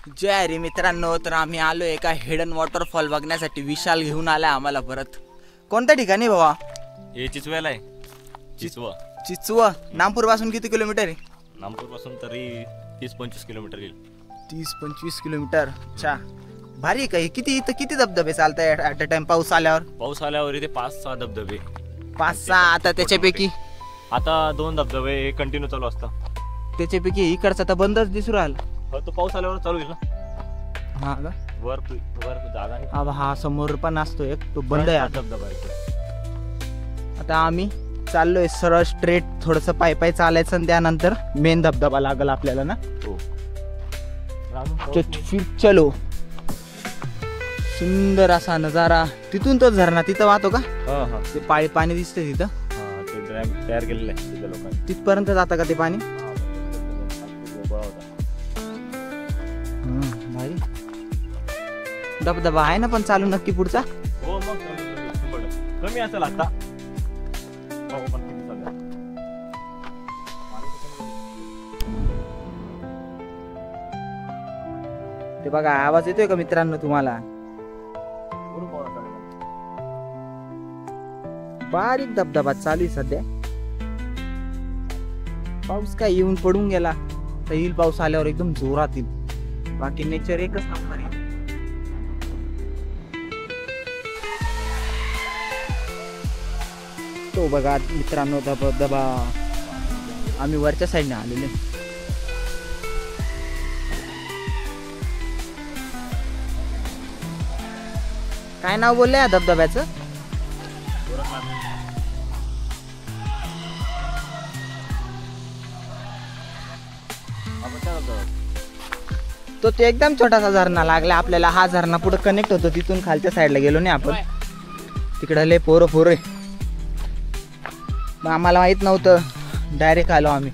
जय हरी मित्रांनो, तर आम्ही आलो एका हिडन वॉटरफॉल बघण्यासाठी. विशाल घेऊन आलाय आम्हाला परत. कोणत्या ठिकाणी भावा? हे चिचव्याला आहे. चिचवा. नामपूर पासून किती किलोमीटर आहे? नामपूर पासून तरी 30-25 किलोमीटर येईल. 30-25 किलोमीटर. अच्छा, भारी काही. किती इथं किती धबधबे चालताय ऍट अ टाइम? पाऊस आल्यावर इथे 5-6 धबधबे. 5-6. आता त्याच्यापैकी आता 2 धबधबे कंटिन्यू चालू असतात. त्याच्यापैकी इकडचा तर बंदच दिसू राहिला. तो पाऊस आल्यावर चालू होईल ना. हा का? वर जागा नाही. हा समोर पण असतो एक, तो बंद आहे आता. धबधबा आहे. आता आम्ही चाललोय सरळ स्ट्रेट. थोडस पाय चालायचं आणि त्यानंतर मेन धबधबा लागल आपल्याला ना. हो. चलो. सुंदर असा नजारा. तिथून तो झरणा तिथं वाहतो का? ते पाणी दिसतंय तिथं. ते डॅम तयार केलेलं आहे तिथल्या लोकांनी. तिथपर्यंत जातं का ते पाणी? भारी. धबधबा आहे ना पण चालू नक्की पुढचा? हो मग कमी असेल आता. ते बघा, आवाज येतोय का मित्रांनो तुम्हाला? बारीक धबधबा चालू आहे सध्या. पाऊस काय येऊन पडून गेला तर येईल. पाऊस आल्यावर एकदम जोरात येईल. बाकी नेचर एकच नंबर आहे. तो बघा मित्रांनो धबधबा. आम्ही वरच्या साईडने आलेले. काय नाव बोलले या धबधब्याचं? तो एकदम छोटासा झरणा लागला आपल्याला. हा झरणा पुढे कनेक्ट होतो. तिथून खालच्या साईडला गेलो नाही आपण. तिकडे लय पोरं. मग आम्हाला माहित नव्हतं, डायरेक्ट आलो आम्ही.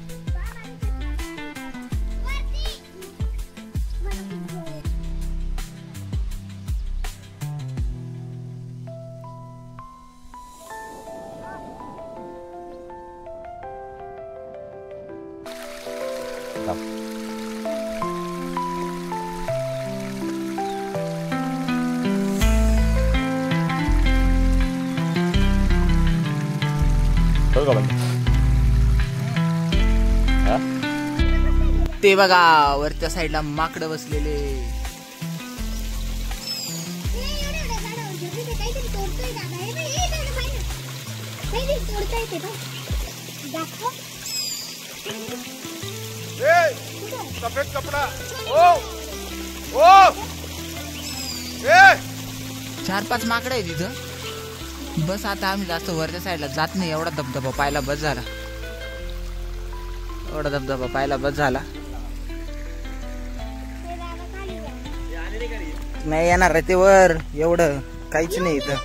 ते बघा वरच्या साईडला माकडं बसलेले. सफेद कपडा. 4-5 माकडं आहे तिथं. बस आता आम्ही जास्त वरच्या साईडला जात नाही. एवढा धबधबा पाहायला बस झाला. नाही येणार रे ते वर. एवढं काहीच नाही इथं.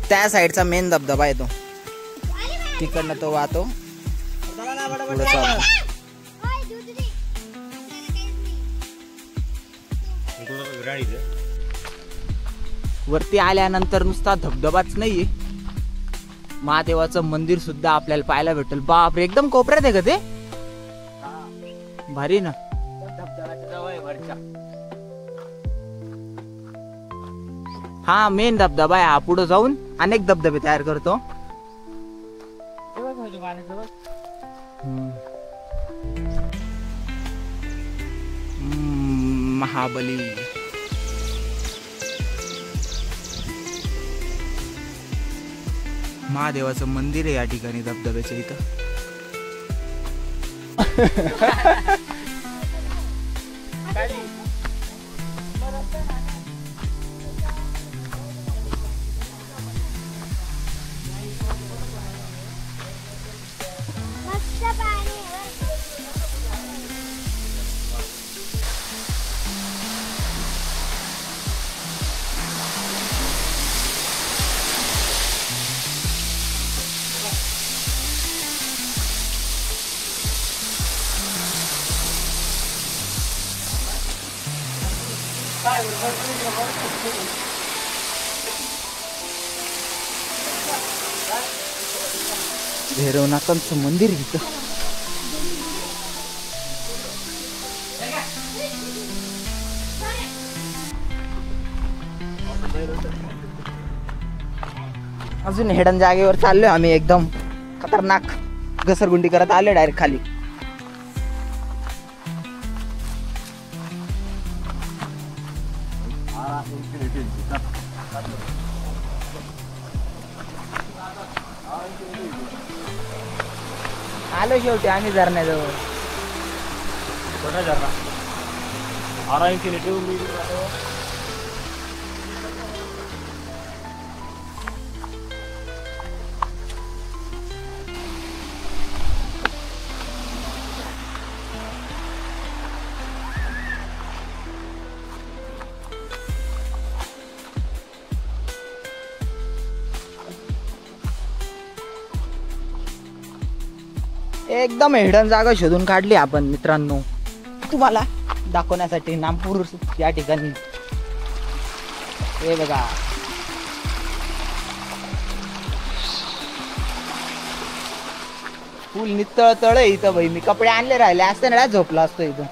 त्या साईडचा मेन धबधबा आहे तो. तिकडनं तो वाहतो. वरती आल्यानंतर नुसता धबधबाच नाहीये, महादेवाचं मंदिर सुद्धा आपल्याला पाहायला भेटेल. बापरे, एकदम कोपऱ्यात आहे का ते? भारी ना. हा मेन धबधबा आहे. हा पुढे जाऊन अनेक धबधबे तयार करतो. महाबली. महादेवाचं मंदिर आहे या ठिकाणी धबधब्याच्या इथं. भैरवनाथांचं मंदिर इथं. अजून हेडन जागेवर चाललोय आम्ही, एकदम खतरनाक घसरगुंडी करत आलोय डायरेक्ट खाली. आलो शेवटी आम्ही झरण्याजवळ. कोणा झरणा? आरा इन्फिनिटी मी एकदम हिडन जागा शोधून काढली आपण मित्रांनो, तुम्हाला दाखवण्यासाठी. नामपूर या ठिकाणी हे बघा, फुल नितळ तळ आहे इथं. भाई मी कपडे आणले राहिले असते ना, झोपला असतो इथं.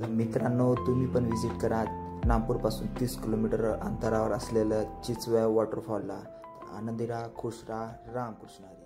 तर मित्रांनो तुम्ही पण विजिट करा नामपूर पासून 30 किलोमीटर अंतरावर असलेलं चिचव्या वॉटरफॉलला. आनंदी राहा, खुश राहा, रामकृष्ण हरी.